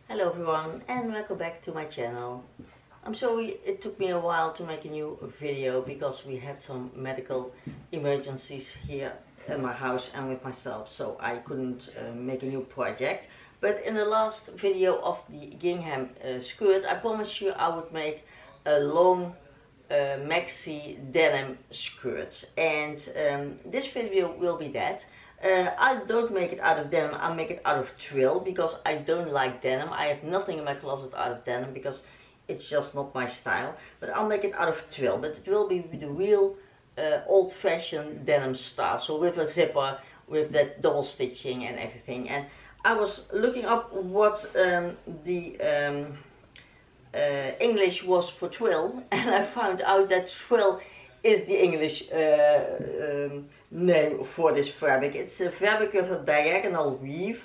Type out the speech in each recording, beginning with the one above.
Hello everyone and welcome back to my channel. I'm sorry it took me a while to make a new video because we had some medical emergencies here in my house and with myself, so I couldn't make a new project. But in the last video of the gingham skirt, I promised you I would make a long maxi denim skirt, and this video will be that. I don't make it out of denim, I make it out of twill because I don't like denim. I have nothing in my closet out of denim because it's just not my style. But I'll make it out of twill, but it will be the real old-fashioned denim style. So with a zipper, with that double stitching and everything. And I was looking up what the English was for twill, and I found out that twill is the English name for this fabric. It's a fabric with a diagonal weave,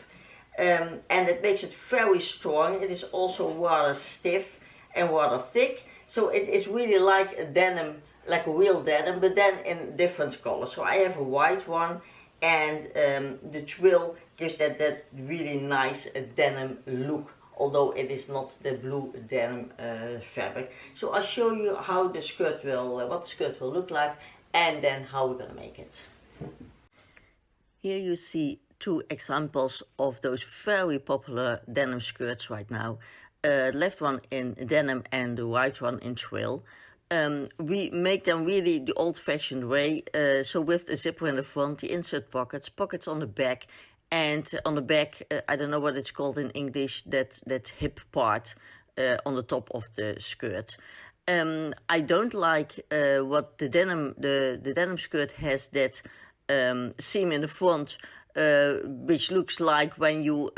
and it makes it very strong. It is also rather stiff and rather thick, so it is really like a denim, like a real denim, but then in different colors. So I have a white one, and the twill gives that really nice denim look, although it is not the blue denim fabric. So I'll show you how the skirt will, what the skirt will look like, and then how we're gonna make it. Here you see two examples of those very popular denim skirts right now. Left one in denim and the right one in twill. We make them really the old-fashioned way, so with the zipper in the front, the insert pockets on the back, and on the back, I don't know what it's called in English, that hip part on the top of the skirt. I don't like what the denim skirt has, that seam in the front, which looks like when you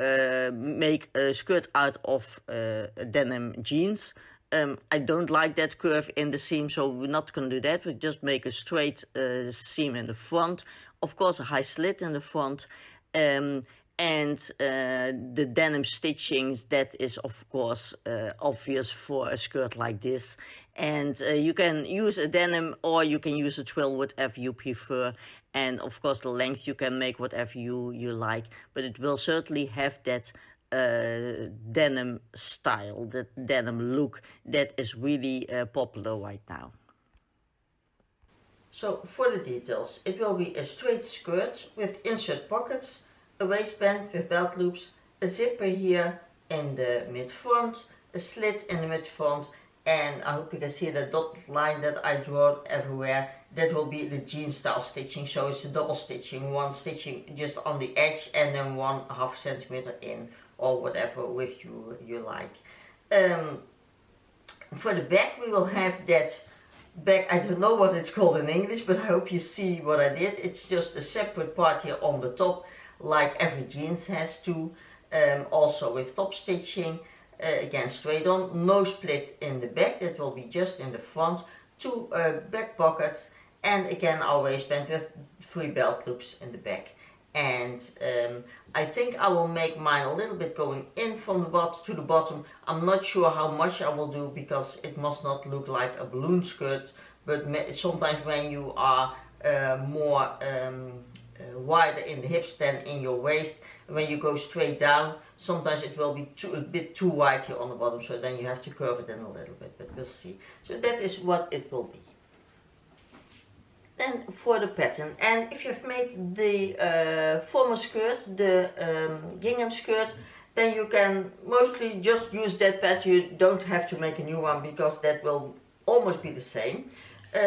make a skirt out of denim jeans. I don't like that curve in the seam, so we're not going to do that. We just make a straight seam in the front, of course a high slit in the front, and the denim stitchings, that is of course obvious for a skirt like this. And you can use a denim or you can use a twill, whatever you prefer. And of course the length you can make whatever you like, but it will certainly have that denim style, that denim look that is really popular right now. So for the details, it will be a straight skirt with insert pockets, a waistband with belt loops, a zipper here in the mid front, a slit in the mid front, and I hope you can see the dotted line that I draw everywhere. That will be the jean style stitching, so it's a double stitching, one stitching just on the edge and then 1/2 centimeter in, or whatever width you like. For the back we will have that back, I don't know what it's called in English, but I hope you see what I did. It's just a separate part here on the top, like every jeans has to, also with top stitching, again straight on, no split in the back, that will be just in the front, two back pockets, and again our waistband with 3 belt loops in the back. And I think I will make mine a little bit going in from the bottom to the bottom. I'm not sure how much I will do because it must not look like a balloon skirt, but sometimes when you are more wider in the hips than in your waist, when you go straight down, sometimes it will be a bit too wide here on the bottom, so then you have to curve it in a little bit, but we'll see. So that is what it will be. Then for the pattern, and if you've made the former skirt, the gingham skirt, then you can mostly just use that pattern. You don't have to make a new one because that will almost be the same.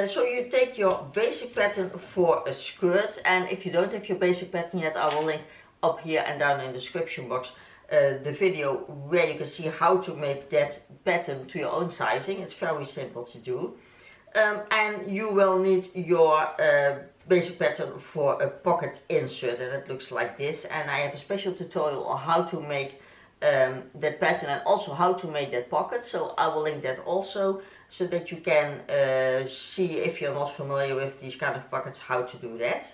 So you take your basic pattern for a skirt, and if you don't have your basic pattern yet, I will link up here and down in the description box the video where you can see how to make that pattern to your own sizing. It's very simple to do. And you will need your basic pattern for a pocket insert, and it looks like this. And I have a special tutorial on how to make that pattern and also how to make that pocket, so I will link that also, so that you can see, if you're not familiar with these kind of pockets, how to do that.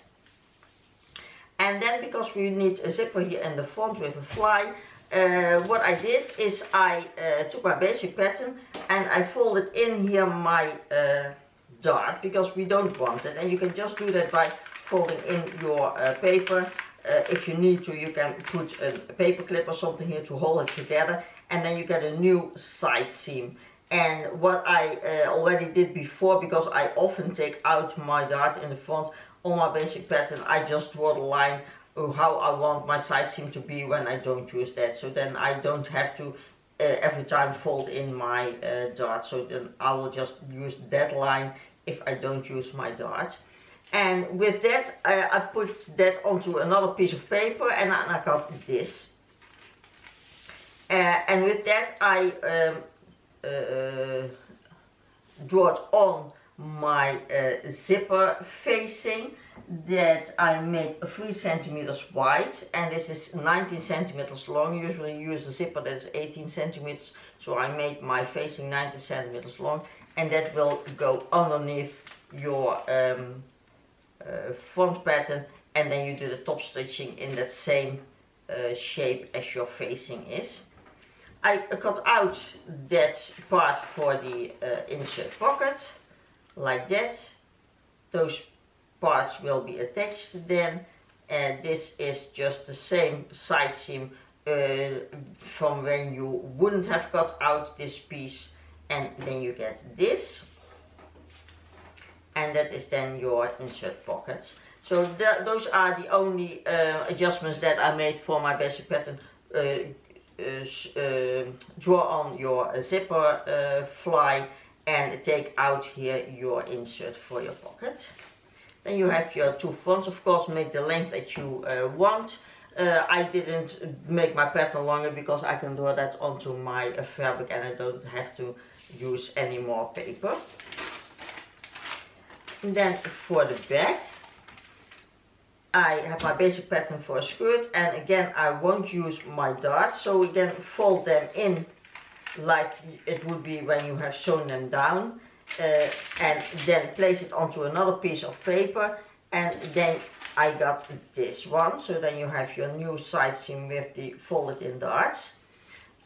And then, because we need a zipper here in the front with a fly, what I did is I took my basic pattern and I folded in here my dart, because we don't want it, and you can just do that by folding in your paper if you need to, you can put a paper clip or something here to hold it together, and then you get a new side seam. And what I already did before, because I often take out my dart in the front on my basic pattern, I just draw the line of how I want my side seam to be when I don't use that. So then I don't have to every time fold in my dart. So then I will just use that line if I don't use my dart. And with that, I put that onto another piece of paper, and I got this. And with that, I draw it on my zipper facing that I made 3 centimeters wide, and this is 19 centimeters long. Usually you use a zipper that's 18 centimeters, so I made my facing 19 centimeters long, and that will go underneath your front pattern, and then you do the top stitching in that same shape as your facing is. I cut out that part for the insert pocket, like that. Those parts will be attached then, and this is just the same side seam from when you wouldn't have cut out this piece, and then you get this, and that is then your insert pocket. So those are the only adjustments that I made for my basic pattern. Draw on your zipper fly and take out here your insert for your pocket. Then you have your 2 fronts. Of course, make the length that you want. I didn't make my pattern longer because I can draw that onto my fabric and I don't have to use any more paper. And then for the back, I have my basic pattern for a skirt, and again I won't use my darts, so again fold them in like it would be when you have sewn them down, and then place it onto another piece of paper, and then I got this one. So then you have your new side seam with the folded in darts.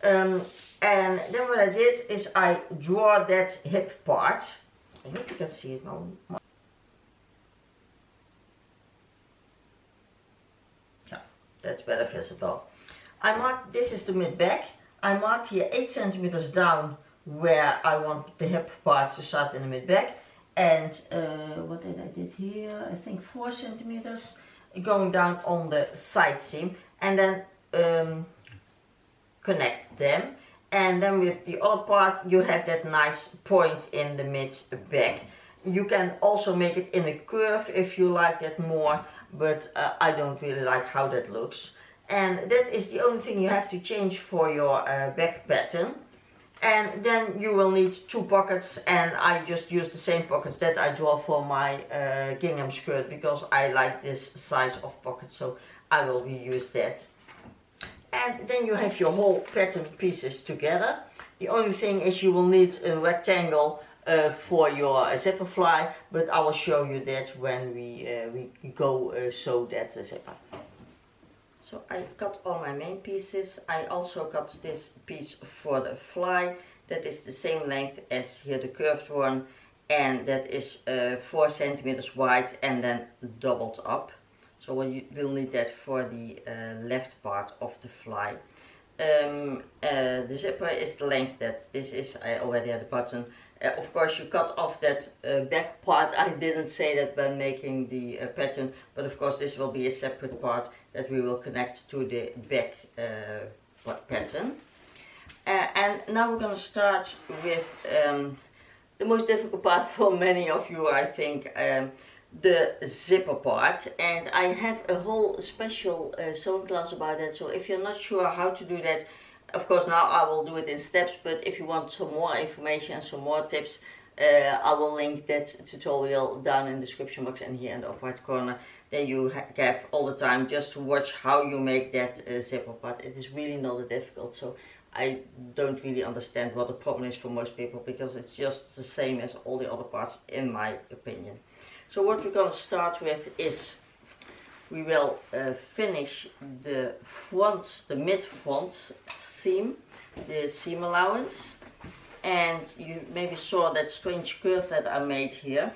And then what I did is I draw that hip part. I hope you can see it now. That's better visible. I marked, this is the mid back. I marked here 8 centimeters down where I want the hip part to start in the mid back. And what did I did here? I think 4 centimeters going down on the side seam, and then connect them. And then with the other part you have that nice point in the mid back. You can also make it in a curve if you like that more, but I don't really like how that looks. And that is the only thing you have to change for your back pattern. And then you will need 2 pockets, and I just use the same pockets that I draw for my gingham skirt because I like this size of pocket, so I will reuse that. And then you have your whole pattern pieces together. The only thing is you will need a rectangle for your zipper fly, but I will show you that when we go sew that zipper. So I got all my main pieces. I also got this piece for the fly. That is the same length as here the curved one, and that is 4 centimeters wide and then doubled up. So we'll need that for the left part of the fly. The zipper is the length that this is. I already had a button. Of course you cut off that back part. I didn't say that when making the pattern, but of course this will be a separate part that we will connect to the back pattern. And now we're going to start with the most difficult part for many of you, I think, the zipper part. And I have a whole special sewing class about that, so if you're not sure how to do that, of course now I will do it in steps, but if you want some more information, some more tips, I will link that tutorial down in the description box and here in the upper right corner. Then you have all the time just to watch how you make that zipper part. It is really not that difficult, so I don't really understand what the problem is for most people, because it's just the same as all the other parts in my opinion. So what we're going to start with is we will finish the front, the mid front seam, the seam allowance. And you maybe saw that strange curve that I made here,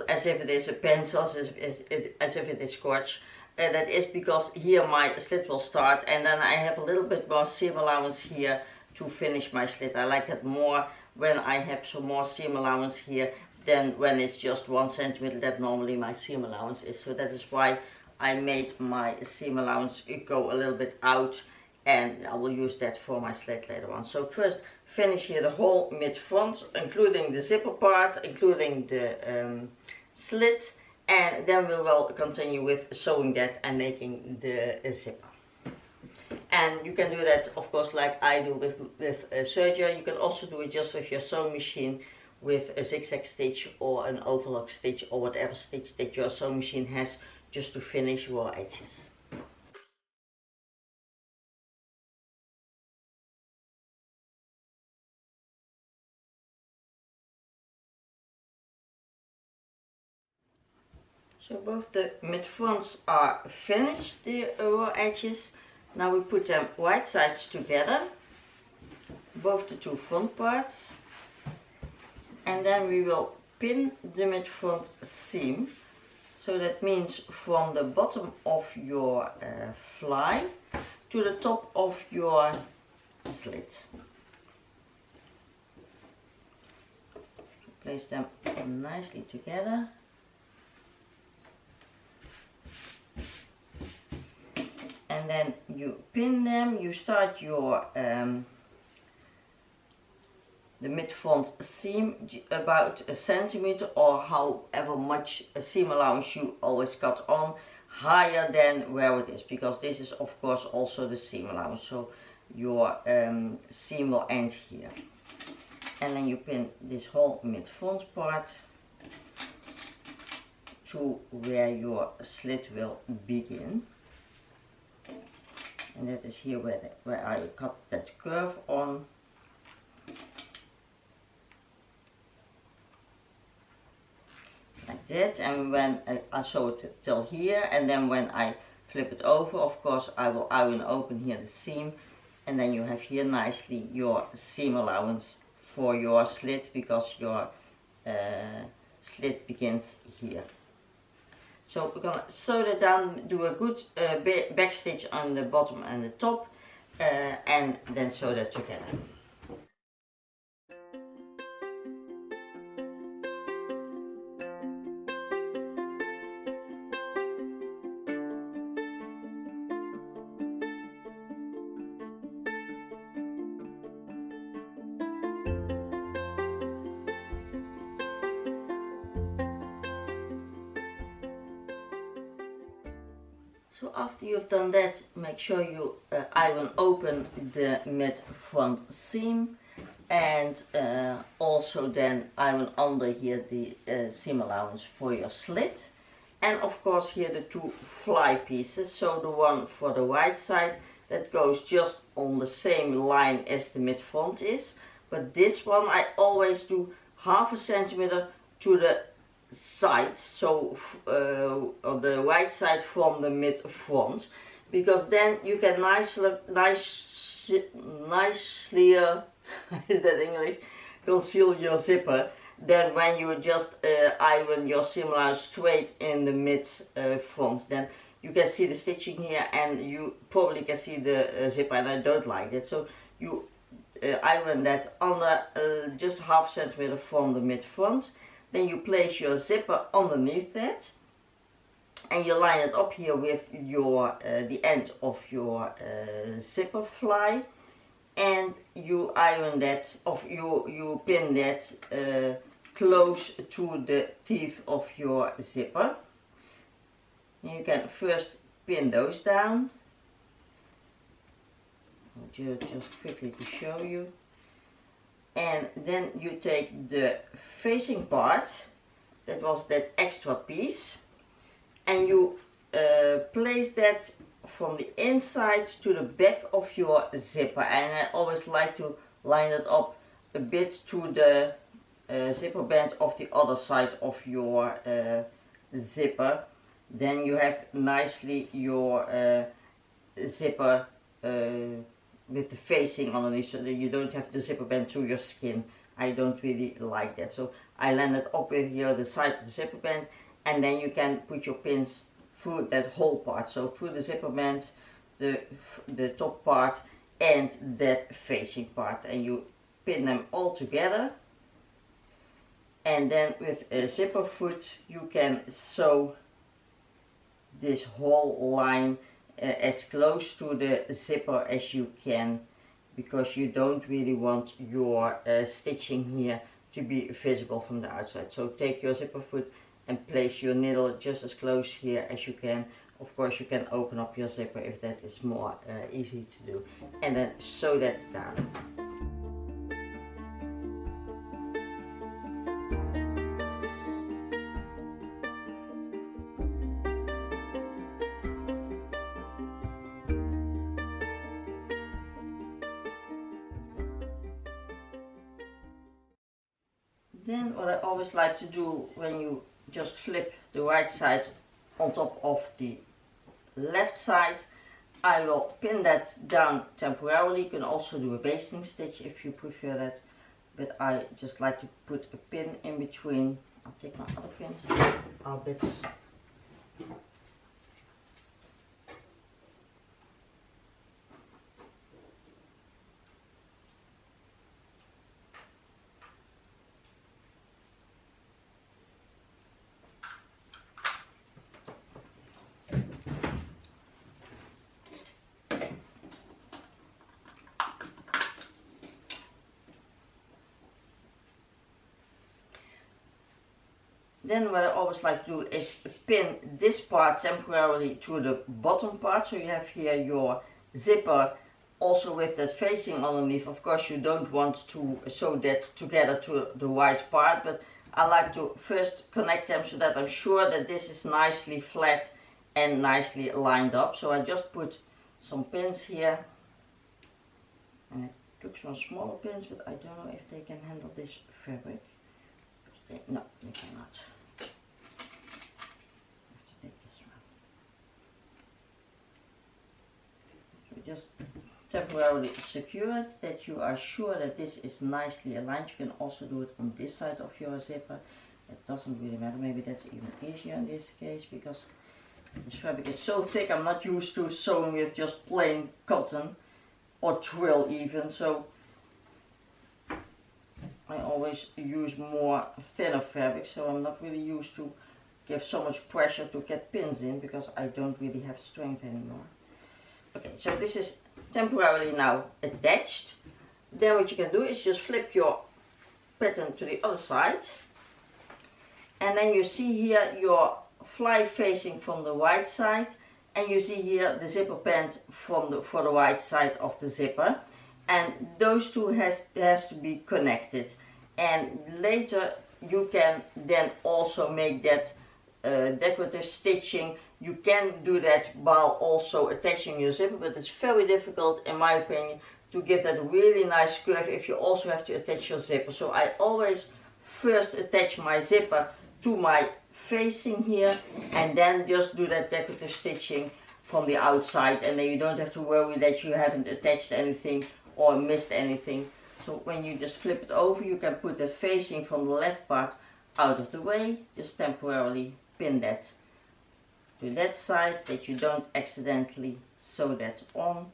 as if it is a pencil, as if it is scotch. That is because here my slit will start, and then I have a little bit more seam allowance here to finish my slit. I like that more when I have some more seam allowance here than when it's just 1 centimeter that normally my seam allowance is. So that is why I made my seam allowance go a little bit out, and I will use that for my slit later on. So first finish here the whole mid front, including the zipper part, including the slit, and then we will continue with sewing that and making the zipper. And you can do that, of course, like I do with serger. You can also do it just with your sewing machine with a zigzag stitch or an overlock stitch or whatever stitch that your sewing machine has, just to finish your edges. So both the mid fronts are finished, the raw edges. Now we put them right sides together, both the two front parts, and then we will pin the mid front seam. So that means from the bottom of your fly to the top of your slit. Place them nicely together. And then you pin them. You start your the mid front seam about a centimeter, or however much seam allowance you always cut on, higher than where it is, because this is of course also the seam allowance. So your seam will end here, and then you pin this whole mid front part to where your slit will begin. And that is here where I cut that curve on. Like that, and when I sew it till here, and then when I flip it over, of course I will iron open here the seam, and then you have here nicely your seam allowance for your slit, because your slit begins here. So we're gonna sew that down, do a good back stitch on the bottom and the top, and then sew that together. So after you've done that, make sure you iron open the mid front seam, and also then iron under here the seam allowance for your slit, and of course here the two fly pieces. So the one for the right side, that goes just on the same line as the mid front is, but this one I always do half a centimeter to the side, so on the right side from the mid front, because then you can nicely is that English, conceal your zipper, than when you just iron your seam allowance straight in the mid front. Then you can see the stitching here, and you probably can see the zipper, and I don't like that. So you iron that under just half centimeter from the mid front. Then you place your zipper underneath that, and you line it up here with your the end of your zipper fly, and you iron that, you pin that close to the teeth of your zipper. And you can first pin those down. I'll just quickly to show you. And then you take the facing part, that was that extra piece, and you place that from the inside to the back of your zipper. And I always like to line it up a bit to the zipper band of the other side of your zipper. Then you have nicely your zipper with the facing underneath, so that you don't have the zipper band to your skin. I don't really like that, so I land it up with here the side of the zipper band, and then you can put your pins through that whole part, so through the zipper band, the top part and that facing part, and you pin them all together. And then with a zipper foot you can sew this whole line as close to the zipper as you can, because you don't really want your stitching here to be visible from the outside. So take your zipper foot and place your needle just as close here as you can. Of course you can open up your zipper if that is more easy to do, and then sew that down. Then what I always like to do when you just flip the right side on top of the left side, I will pin that down temporarily. You can also do a basting stitch if you prefer that, but I just like to put a pin in between. I'll take my other pins, our bits. Then what I always like to do is pin this part temporarily to the bottom part. So you have here your zipper also with that facing underneath. Of course you don't want to sew that together to the white part, but I like to first connect them so that I'm sure that this is nicely flat and nicely lined up. So I just put some pins here, and I took some smaller pins, but I don't know if they can handle this fabric. No, they cannot. Just temporarily secure it, that you are sure that this is nicely aligned. You can also do it on this side of your zipper. It doesn't really matter. Maybe that's even easier in this case, because this fabric is so thick. I'm not used to sewing with just plain cotton or twill even, so I always use more thinner fabric, so I'm not really used to give so much pressure to get pins in, because I don't really have strength anymore. Okay, so this is temporarily now attached. Then what you can do is just flip your pattern to the other side, and then you see here your fly facing from the right side, and you see here the zipper band for the right side of the zipper, and those two has to be connected. And later you can then also make that decorative stitching. You can do that while also attaching your zipper, but it's very difficult in my opinion to give that really nice curve if you also have to attach your zipper. So I always first attach my zipper to my facing here, and then just do that decorative stitching from the outside, and then you don't have to worry that you haven't attached anything or missed anything. So when you just flip it over, you can put that facing from the left part out of the way. Just temporarily pin that to that side, that you don't accidentally sew that on.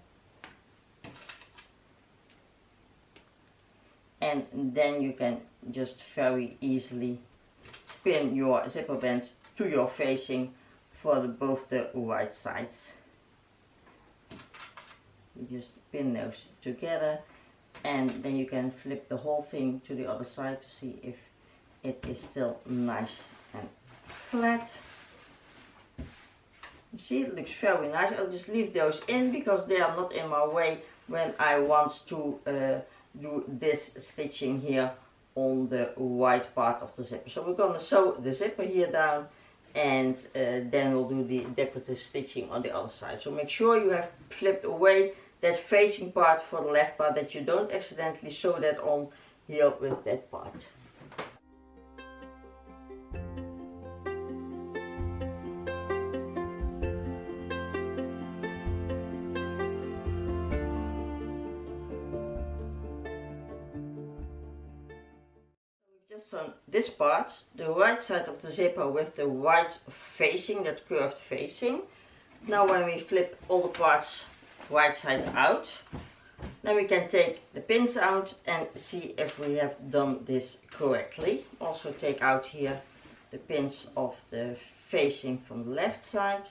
And then you can just very easily pin your zipper band to your facing for both the right sides. You just pin those together, and then you can flip the whole thing to the other side to see if it is still nice and flat. You see, it looks very nice. I'll just leave those in because they are not in my way when I want to do this stitching here on the right part of the zipper. So we're going to sew the zipper here down, and then we'll do the decorative stitching on the other side. So make sure you have flipped away that facing part for the left part, that you don't accidentally sew that on here with that part. on this part, the right side of the zipper with the right facing, that curved facing. Now when we flip all the parts right side out, then we can take the pins out and see if we have done this correctly. Also take out here the pins of the facing from the left side.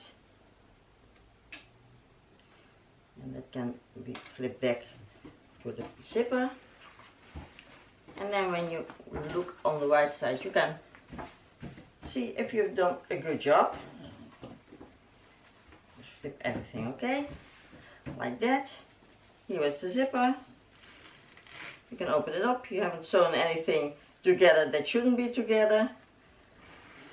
And that can be flipped back to the zipper. And then when you look on the right side, you can see if you've done a good job. Just flip everything, okay? Like that. Here is the zipper. You can open it up. You haven't sewn anything together that shouldn't be together.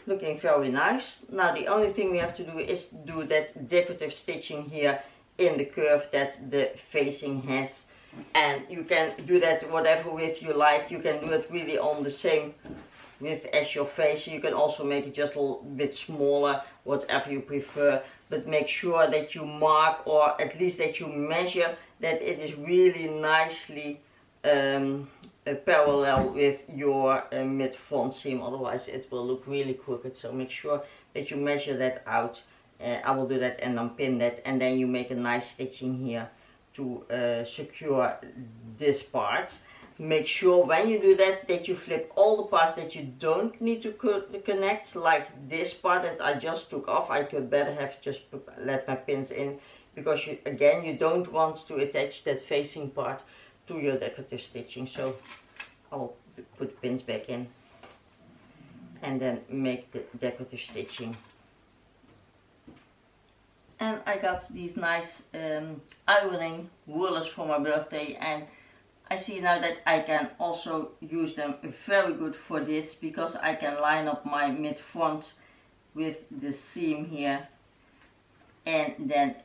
Looking very nice. Now the only thing we have to do is do that decorative stitching here in the curve that the facing has. And you can do that whatever width you like. You can do it really on the same width as your facing. You can also make it just a little bit smaller, whatever you prefer. But make sure that you mark, or at least that you measure, that it is really nicely parallel with your mid-front seam. Otherwise it will look really crooked. So make sure that you measure that out. I will do that and then pin that, and then you make a nice stitching here to secure this part. Make sure when you do that, that you flip all the parts that you don't need to connect, like this part that I just took off. I could better have just let my pins in, because you, again, you don't want to attach that facing part to your decorative stitching. So I'll put pins back in and then make the decorative stitching. And I got these nice ironing rulers for my birthday, and I see now that I can also use them very good for this, because I can line up my mid-front with the seam here and then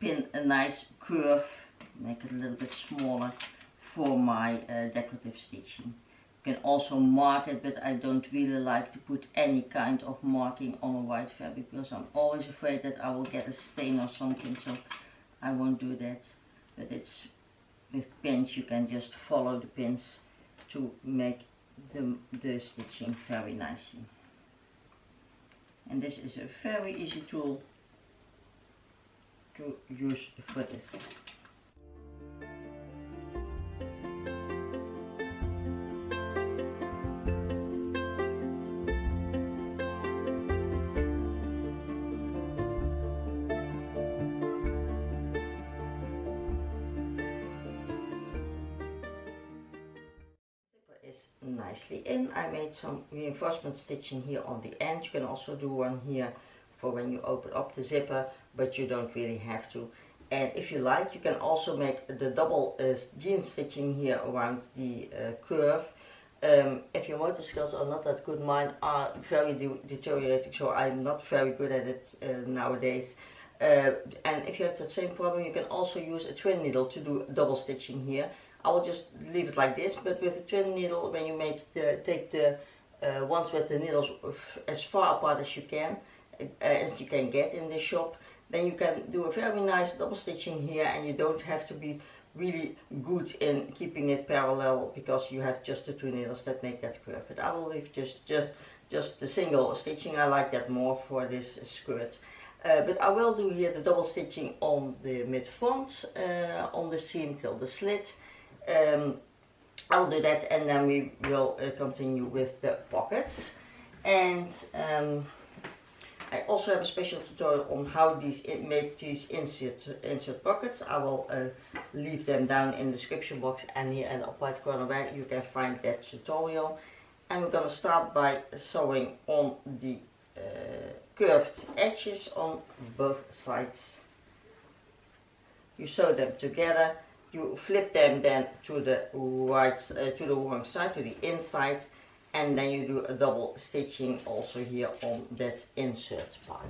pin a nice curve, make it a little bit smaller for my decorative stitching. You can also mark it, but I don't really like to put any kind of marking on a white fabric, because I'm always afraid that I will get a stain or something, so I won't do that. But it's with pins, you can just follow the pins to make the stitching very nicely. And this is a very easy tool to use for this. Is nicely in. I made some reinforcement stitching here on the end. You can also do one here for when you open up the zipper, but you don't really have to. And if you like, you can also make the double jean stitching here around the curve. If your motor skills are not that good, mine are very deteriorating, so I'm not very good at it nowadays. And if you have the same problem, you can also use a twin needle to do double stitching here. I will just leave it like this, but with the twin needle, when you take the ones with the needles as far apart as you can get in the shop, then you can do a very nice double stitching here, and you don't have to be really good in keeping it parallel, because you have just the two needles that make that curve. But I will leave just the single stitching. I like that more for this skirt. But I will do here the double stitching on the mid-front, on the seam till the slit. I will do that, and then we will continue with the pockets. And I also have a special tutorial on how make these insert pockets. I will leave them down in the description box and here in the upper right corner where you can find that tutorial. And we're going to start by sewing on the curved edges on both sides. You sew them together. You flip them then to the right, to the wrong side, to the inside, and then you do a double stitching also here on that insert part.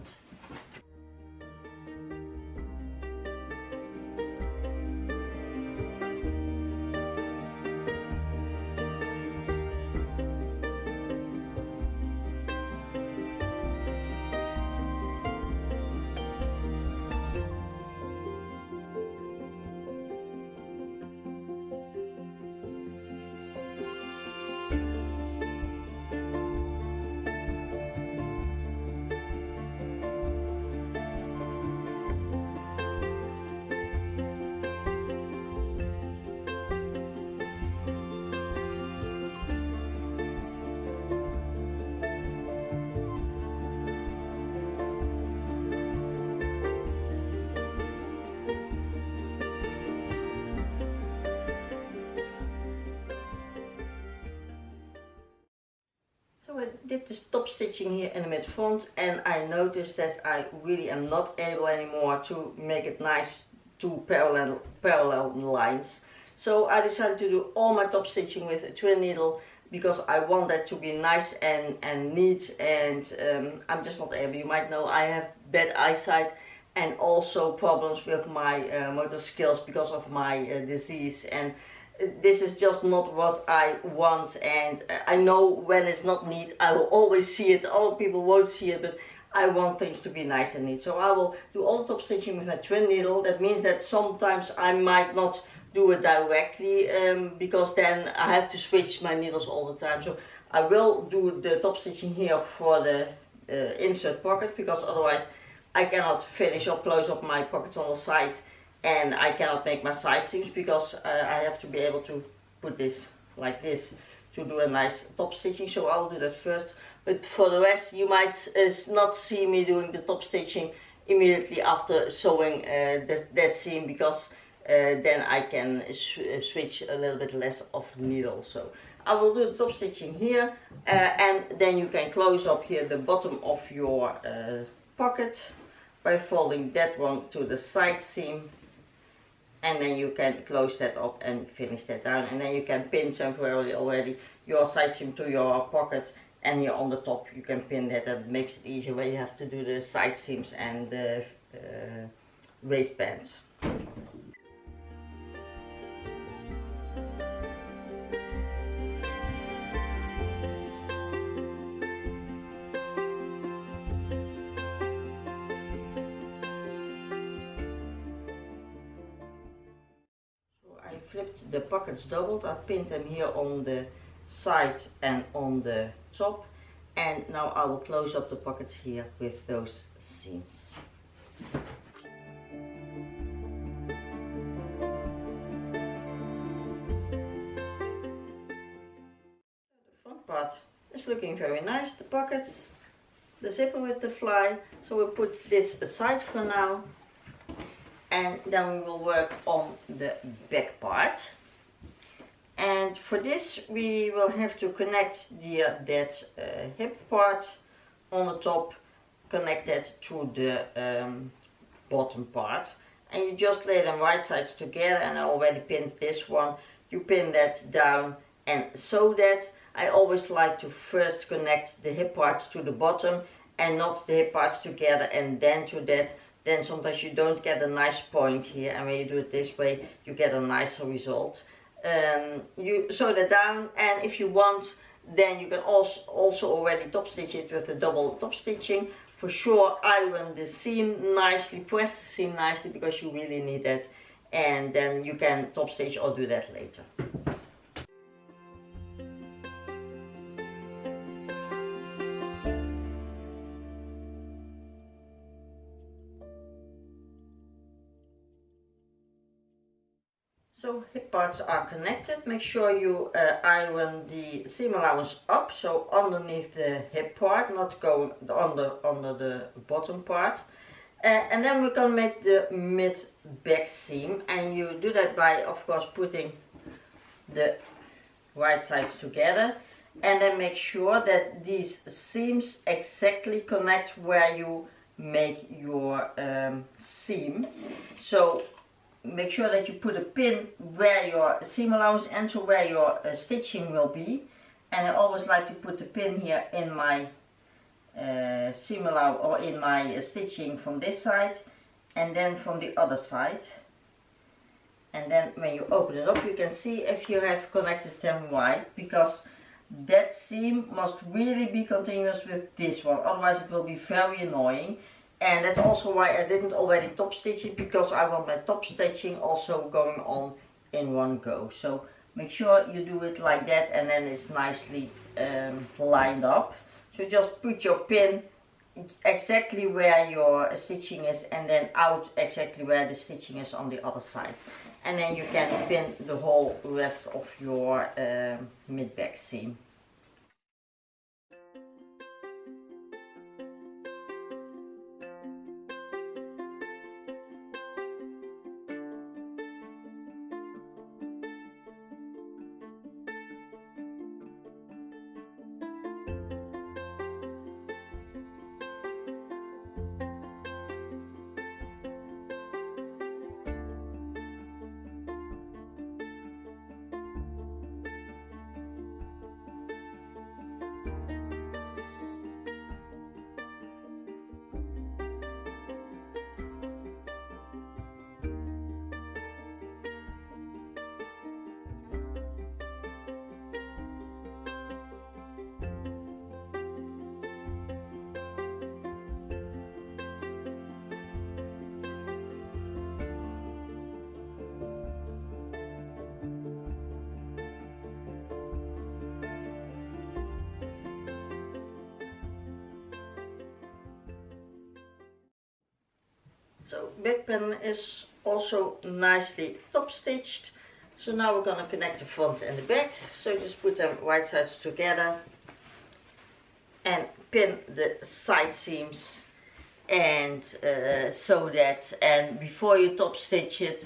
did this top stitching here in the mid front, and I noticed that I really am not able anymore to make it nice, two parallel lines. So I decided to do all my top stitching with a twin needle, because I want that to be nice and neat, and I'm just not able. You might know I have bad eyesight and also problems with my motor skills because of my disease, and this is just not what I want. And I know when it's not neat, I will always see it. Other people won't see it, but I want things to be nice and neat. So I will do all the top stitching with my twin needle. That means that sometimes I might not do it directly, because then I have to switch my needles all the time. So I will do the top stitching here for the insert pocket, because otherwise I cannot finish or close up my pockets on the side, and I cannot make my side seams, because I have to be able to put this like this to do a nice top stitching. So I'll do that first, but for the rest you might not see me doing the top stitching immediately after sewing that seam, because then I can switch a little bit less of needle. So I will do the top stitching here, and then you can close up here the bottom of your pocket by folding that one to the side seam, and then you can close that up and finish that down, and then you can pin temporarily already your side seam to your pocket, and here on the top you can pin that. That makes it easier when you have to do the side seams and the waistbands. I flipped the pockets doubled. I pinned them here on the side and on the top, and now I will close up the pockets here with those seams. The front part is looking very nice. The pockets, the zipper with the fly. So we'll put this aside for now, and then we will work on the back part. And for this we will have to connect that hip part on the top, connect that to the bottom part, and you just lay them right sides together. And I already pinned this one. You pin that down and sew that. I always like to first connect the hip parts to the bottom and not the hip parts together and then to that. Then sometimes you don't get a nice point here, and when you do it this way you get a nicer result. You sew that down, and if you want, then you can also already top stitch it with the double top stitching. For sure, iron the seam nicely, press the seam nicely, because you really need that, and then you can top stitch or do that later. So hip parts are connected. Make sure you iron the seam allowance up, so underneath the hip part, not going under the bottom part. And then we're going to make the mid back seam, and you do that by, of course, putting the right sides together, and then make sure that these seams exactly connect where you make your seam. So make sure that you put a pin where your seam allowance ends, or where your stitching will be. And I always like to put the pin here in my seam allowance, or in my stitching from this side, and then from the other side. And then when you open it up, you can see if you have connected them right, because that seam must really be continuous with this one, otherwise it will be very annoying. And that's also why I didn't already top stitch it, because I want my top stitching also going on in one go. So make sure you do it like that, and then it's nicely lined up. So just put your pin exactly where your stitching is, and then out exactly where the stitching is on the other side. And then you can pin the whole rest of your mid-back seam. So back panel is also nicely top stitched. So now we're going to connect the front and the back. So just put them right sides together and pin the side seams, and so that, and before you top stitch it,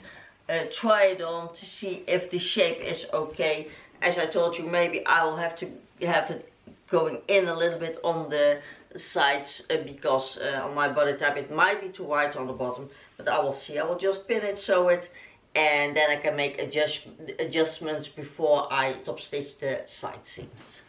try it on to see if the shape is okay. As I told you, maybe I will have to have it going in a little bit on the sides because on my body type it might be too wide on the bottom, but I will see. I will just pin it, sew it, and then I can make adjustments before I top stitch the side seams.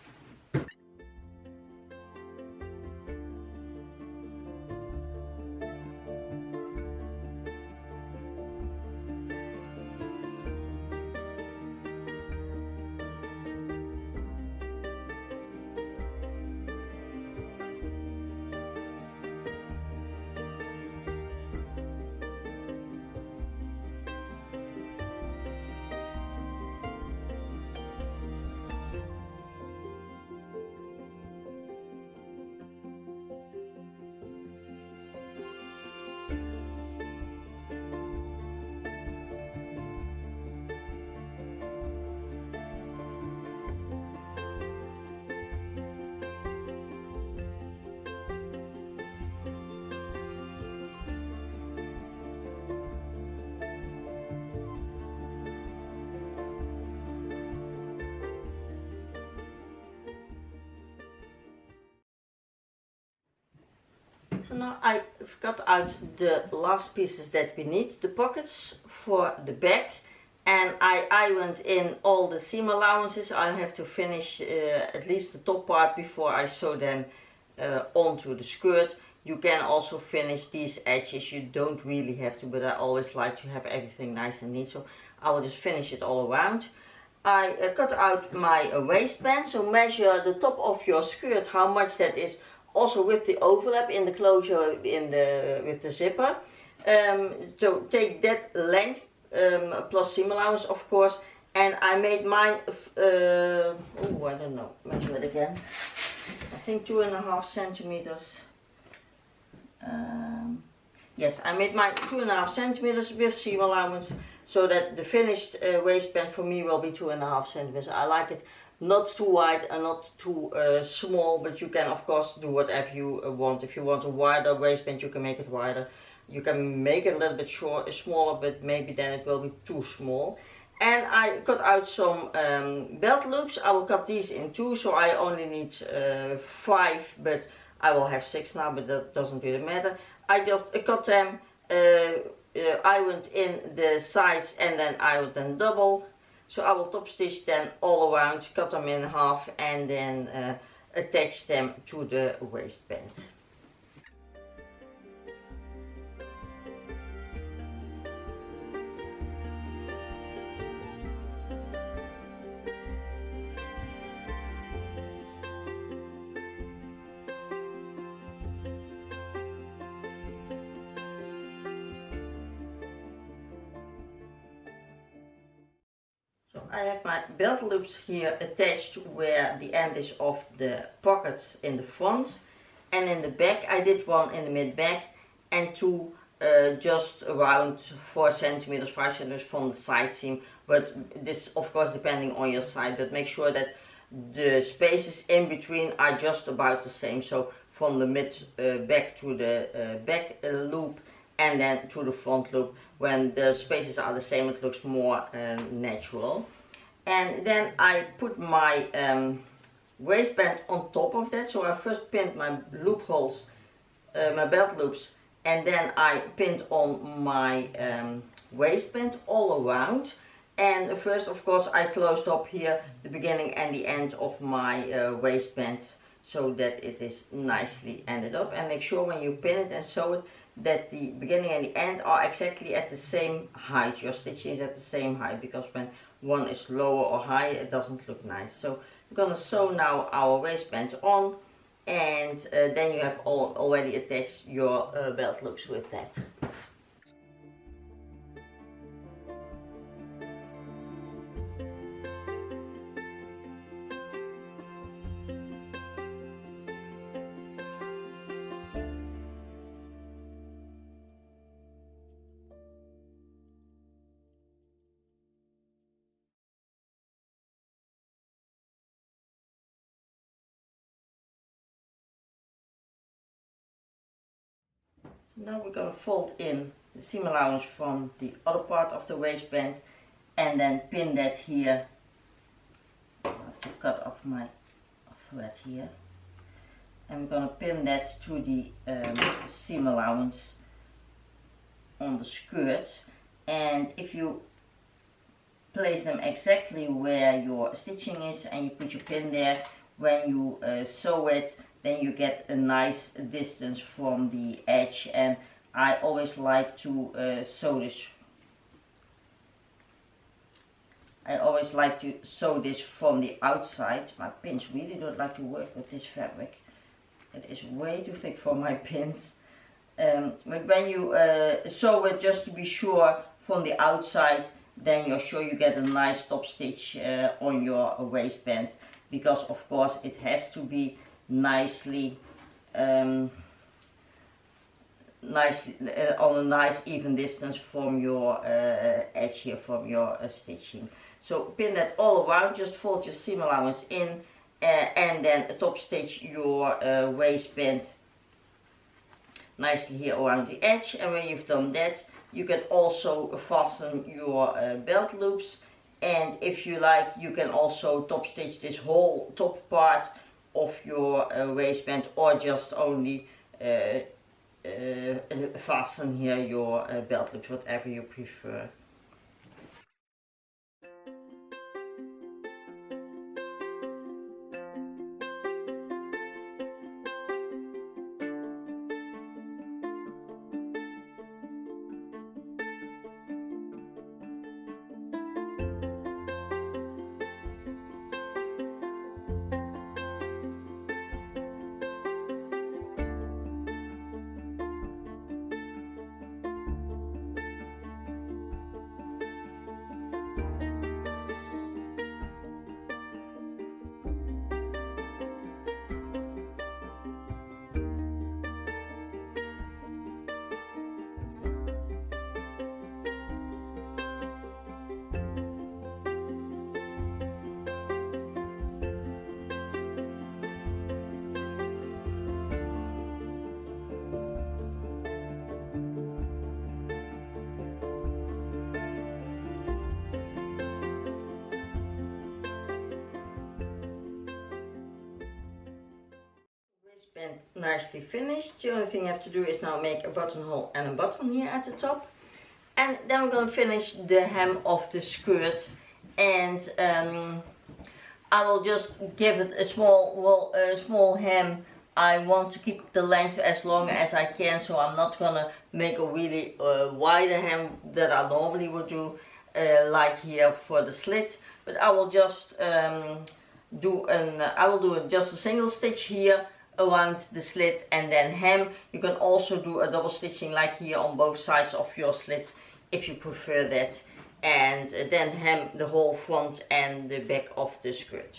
So now I've got out the last pieces that we need, the pockets for the back, and I ironed in all the seam allowances. I have to finish at least the top part before I sew them onto the skirt. You can also finish these edges, you don't really have to, but I always like to have everything nice and neat, so I will just finish it all around. I cut out my waistband, so measure the top of your skirt, how much that is, also with the overlap in the closure with the zipper. So take that length plus seam allowance, of course, and I made mine, I don't know, measure it again, I think 2.5 centimeters. Yes, I made mine 2.5 centimeters with seam allowance, so that the finished waistband for me will be 2.5 centimeters. I like it not too wide and not too small, but you can of course do whatever you want. If you want a wider waistband, you can make it wider. You can make it a little bit smaller, but maybe then it will be too small. And I cut out some belt loops. I will cut these in two, so I only need 5, but I will have 6 now, but that doesn't really matter. I just cut them, ironed in the sides, and then ironed them double. So I will top stitch them all around, cut them in half, and then attach them to the waistband. So I have my belt loops here attached where the end is of the pockets in the front, and in the back I did one in the mid back and two just around 4 centimeters, 5 centimeters from the side seam, but this of course depending on your side, but make sure that the spaces in between are just about the same, so from the mid back to the back loop and then to the front loop. When the spaces are the same, it looks more natural. And then I put my waistband on top of that, so I first pinned my loopholes, my belt loops, and then I pinned on my waistband all around. And first of course I closed up here the beginning and the end of my waistband, so that it is nicely ended up. And make sure when you pin it and sew it that the beginning and the end are exactly at the same height. Your stitching is at the same height, because when one is lower or higher it doesn't look nice. So we're gonna sew now our waistband on, and then you have already attached your belt loops with that. Now we're going to fold in the seam allowance from the other part of the waistband and then pin that here. I have to cut off my thread here. And we're going to pin that to the seam allowance on the skirt. And if you place them exactly where your stitching is and you put your pin there, when you sew it, then you get a nice distance from the edge. And I always like to sew this. I always like to sew this from the outside. My pins really don't like to work with this fabric. It is way too thick for my pins. But when you sew it, just to be sure from the outside, then you're sure you get a nice top stitch on your waistband, because of course it has to be nicely on a nice even distance from your edge here, from your stitching. So pin that all around, just fold your seam allowance in and then top stitch your waistband nicely here around the edge. And when you've done that, you can also fasten your belt loops, and if you like, you can also top stitch this whole top part of your waistband, or just only fasten here your belt loops, whatever you prefer. Waistband nicely finished. The only thing you have to do is now make a buttonhole and a button here at the top, and then we're going to finish the hem of the skirt. And I will just give it a small hem. I want to keep the length as long as I can, so I'm not gonna make a really wider hem that I normally would do, like here for the slit. But I will just do just a single stitch here around the slit and then hem. You can also do a double stitching like here on both sides of your slits if you prefer that, and then hem the whole front and the back of the skirt.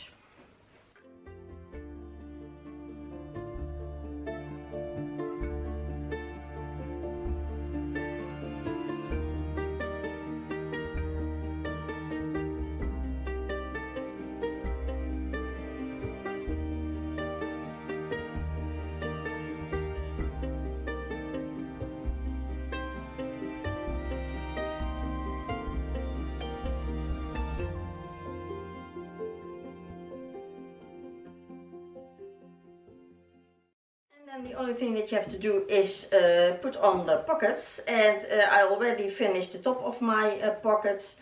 And the only thing that you have to do is put on the pockets, and I already finished the top of my pockets.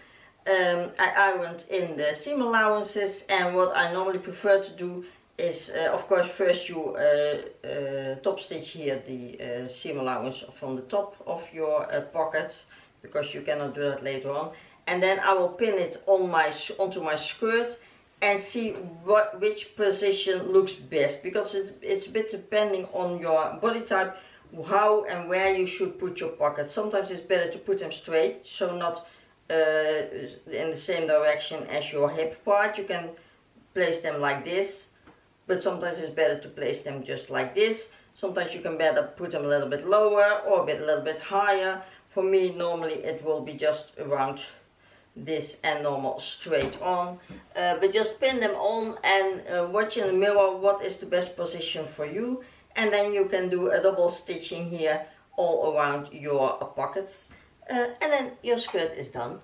I ironed in the seam allowances, and what I normally prefer to do is of course first you top stitch here the seam allowance from the top of your pocket, because you cannot do that later on, and then I will pin it on onto my skirt and see which position looks best, because it's a bit depending on your body type how and where you should put your pockets. Sometimes it's better to put them straight, so not in the same direction as your hip part. You can place them like this, but sometimes it's better to place them just like this. Sometimes you can better put them a little bit lower or a little bit higher. For me, normally it will be just around this and normal straight on, but just pin them on and watch in the mirror what is the best position for you, and then you can do a double stitching here all around your pockets, and then your skirt is done.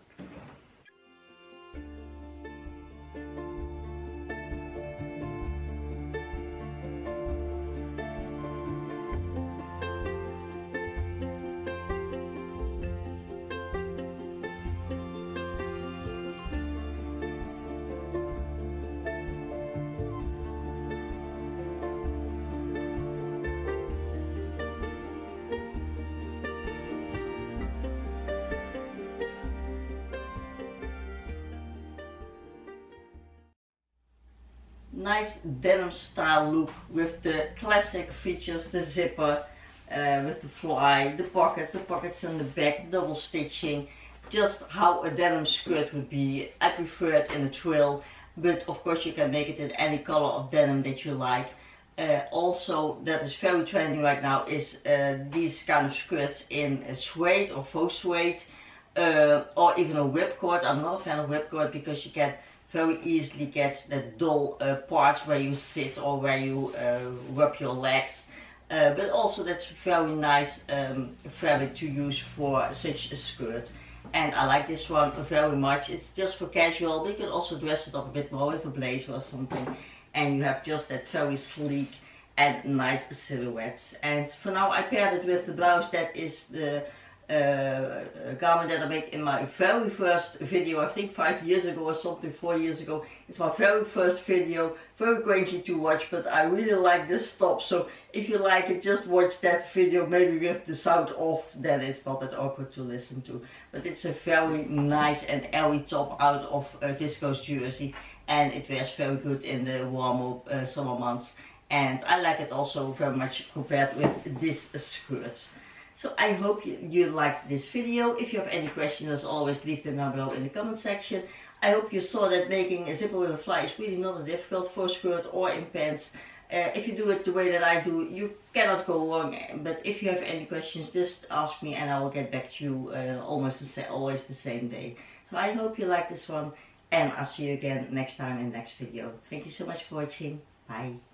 Nice denim style look with the classic features, the zipper with the fly, the pockets in the back, the double stitching, just how a denim skirt would be. I prefer it in a twill, but of course you can make it in any color of denim that you like. Also, that is very trendy right now is these kind of skirts in suede or faux suede, or even a whipcord. I'm not a fan of whipcord because you can very easily get the dull parts where you sit or where you rub your legs. But also that's very nice fabric to use for such a skirt. And I like this one very much. It's just for casual, but you can also dress it up a bit more with a blazer or something. And you have just that very sleek and nice silhouette. And for now I paired it with the blouse that is the garment that I made in my very first video, I think 5 years ago or something, 4 years ago. It's my very first video, very crazy to watch, but I really like this top. So if you like it, just watch that video, maybe with the sound off, then it's not that awkward to listen to. But it's a very nice and airy top out of viscose jersey, and it wears very good in the warmer summer months. And I like it also very much compared with this skirt. So I hope you liked this video. If you have any questions, as always, leave them down below in the comment section. I hope you saw that making a zipper with a fly is really not difficult for a skirt or in pants. If you do it the way that I do, you cannot go wrong. But if you have any questions, just ask me and I will get back to you always the same day. So I hope you like this one, and I'll see you again next time in the next video. Thank you so much for watching. Bye.